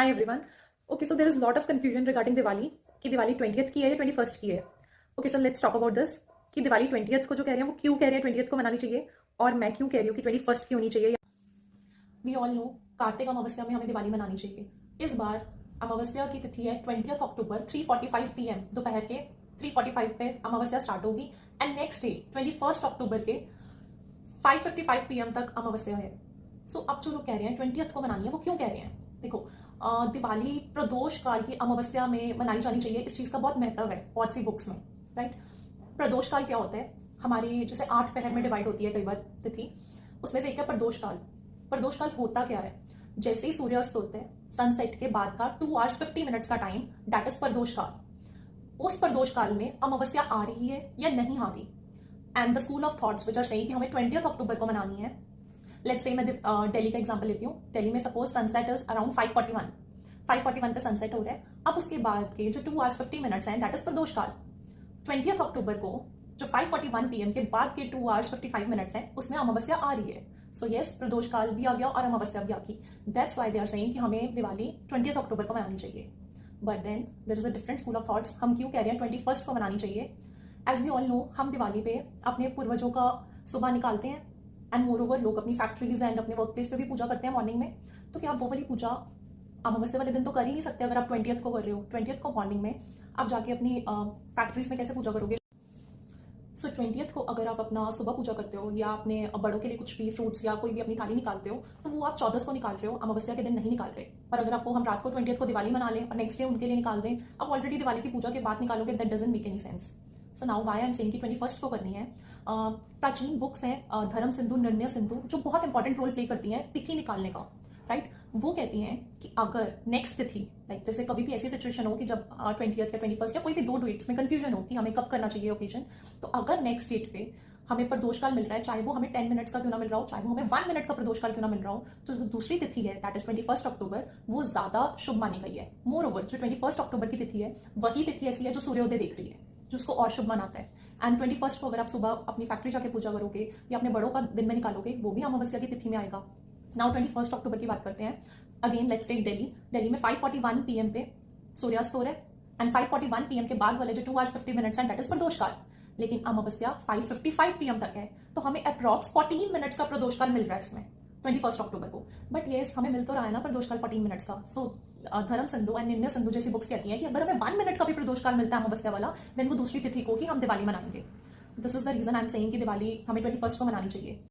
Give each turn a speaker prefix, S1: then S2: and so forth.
S1: Hi everyone. Okay, so there is lot of confusion regarding Diwali कि Diwali 20th की है या 21st की है। Okay, so let's talk about this कि दिवाली 20th को जो कह रहे हैं वो क्यों कह रहे हैं 20th को मनानी चाहिए, और मैं क्यों कह रही हूँ कि 21st की होनी चाहिए। वी ऑल नो कार्तिक अमावस्या में हमें दिवाली मनानी चाहिए। इस बार अमावस्या की तिथि है 20th अक्टूबर 3:45 PM दोपहर के 3:45 पे अमावस्या स्टार्ट होगी एंड नेक्स्ट डे 21st अक्टूबर के 5:55 PM तक अमावस्या है। सो अब जो लोग कह रहे हैं 20th को मनानी है वो क्यों कह रहे हैं? देखो, दिवाली प्रदोष काल की अमावस्या में मनाई जानी चाहिए। इस चीज़ का बहुत महत्व है बहुत सी बुक्स में, राइट। प्रदोष काल क्या होता है? हमारी जैसे 8 पहर में डिवाइड होती है कई बार तिथि, उसमें से एक है प्रदोष काल। प्रदोष काल होता क्या है? जैसे ही सूर्यास्त होता है सनसेट के बाद का 2 hours 50 minutes का टाइम, दैट इज प्रदोष काल। उस प्रदोष काल में अमावस्या आ रही है या नहीं आ रही, and the school of thoughts which are saying कि हमें 20th अक्टूबर को मनानी है। लेट्स से मैं दिल्ली का एग्जांपल लेती हूँ। दिल्ली में सपोज सनसेट इज अराउंड 5:41 पे सनसेट हो रहा है। अब उसके बाद के जो 2 hours 50 minutes हैं दैट इज प्रदोष काल। 20th अक्टूबर को जो 5:41 PM के बाद के 2 hours 55 minutes हैं उसमें अमावस्या आ रही है। सो यस, प्रदोष काल भी आ गया और अमावस्या भी आ गई। That's why they are saying कि हमें दिवाली 20th अक्टूबर को मनानी चाहिए। But then there is a different school of thoughts. हम क्यों कह रहे हैं 21st को मनानी चाहिए? एज वी ऑल नो, हम दिवाली पे अपने पूर्वजों का सुबह निकालते हैं एंड मोर ओवर लोग अपनी फैक्ट्रीज एंड अपने वर्क प्लेस पे भी पूजा करते हैं मॉर्निंग में। तो क्या आप वो वाली पूजा अमावस्या वाले दिन तो कर ही नहीं सकते? अगर आप 20th को कर रहे हो, 20th को मॉर्निंग में आप जाके अपनी फैक्ट्रीज में कैसे पूजा करोगे? सो 20th को अगर आप अपना सुबह पूजा करते हो या अपने बड़ों के लिए कुछ भी फ्रूट्स या कोई भी अपनी थाली निकालते हो तो वो आप 14 को निकाल रहे हो, अमावस्या के दिन नहीं निकाल रहे। पर अगर आपको हम रात को 20th को दिवाली मना लें और नेक्स्ट डे उनके लिए निकाल दें, आप ऑलरेडी दिवाली की पूजा के बाद निकालोगे, that doesn't make any sense. So now why I am saying कि 21st को करनी है। प्राचीन बुक्स हैं धर्म सिंधु, निर्णय सिंधु, जो बहुत इंपॉर्टेंट रोल प्ले करती हैं तिथि निकालने का, राइट। वो कहती हैं कि अगर नेक्स्ट तिथि, लाइक जैसे कभी भी ऐसी सिचुएशन हो कि जब 20th या 21st या कोई भी दो डेट्स में कंफ्यूजन हो कि हमें कब करना चाहिए ओकेजन, तो अगर नेक्स्ट डेट पे हमें प्रदोष काल मिल रहा है, चाहे वो हमें 10 मिनट्स का क्यों ना मिल रहा हो, चाहे वो हमें 1 मिनट का प्रदोष काल क्यों ना मिल रहा हो, तो जो दूसरी तिथि है दैट इज 21st अक्टूबर, वो ज्यादा शुभ मानी गई है। मोर ओवर जो 21st अक्टूबर की तिथि है वही तिथि ऐसी है जो सूर्योदय देख रही है, जो उसको और शुभ मनाता है। एंड 21st को अगर आप सुबह अपनी फैक्ट्री जाके पूजा करोगे या अपने बड़ों का दिन में निकालोगे, वो भी अमावस्या की तिथि में आएगा। नाउ 21st अक्टूबर की बात करते हैं। Again let's take Delhi. Delhi में 5:41 PM पे सूर्यास्त हो रहा है एंड 5:41 PM के बाद वाले जो 2 hours 50 minutes हैं दैट इज प्रदोष काल। लेकिन अमावस्या 5:55 PM तक है, तो हमें अप्रॉक्स 14 मिनट्स का प्रदोष काल मिल रहा है इसमें 21st अक्टूबर को। बट येस, हमें मिल तो रहा है ना प्रदोष काल 14 मिनट्स का। सो धर्म सिंधु एंड निर्णय सिंधु जैसी बुक्स कहती हैं कि अगर हमें 1 मिनट का भी प्रदोष काल मिलता है अमावस्या वाला, देन वो दूसरी तिथि को ही हम दिवाली मनाएंगे। This is the reason I am saying कि दिवाली हमें 21st को मनानी चाहिए।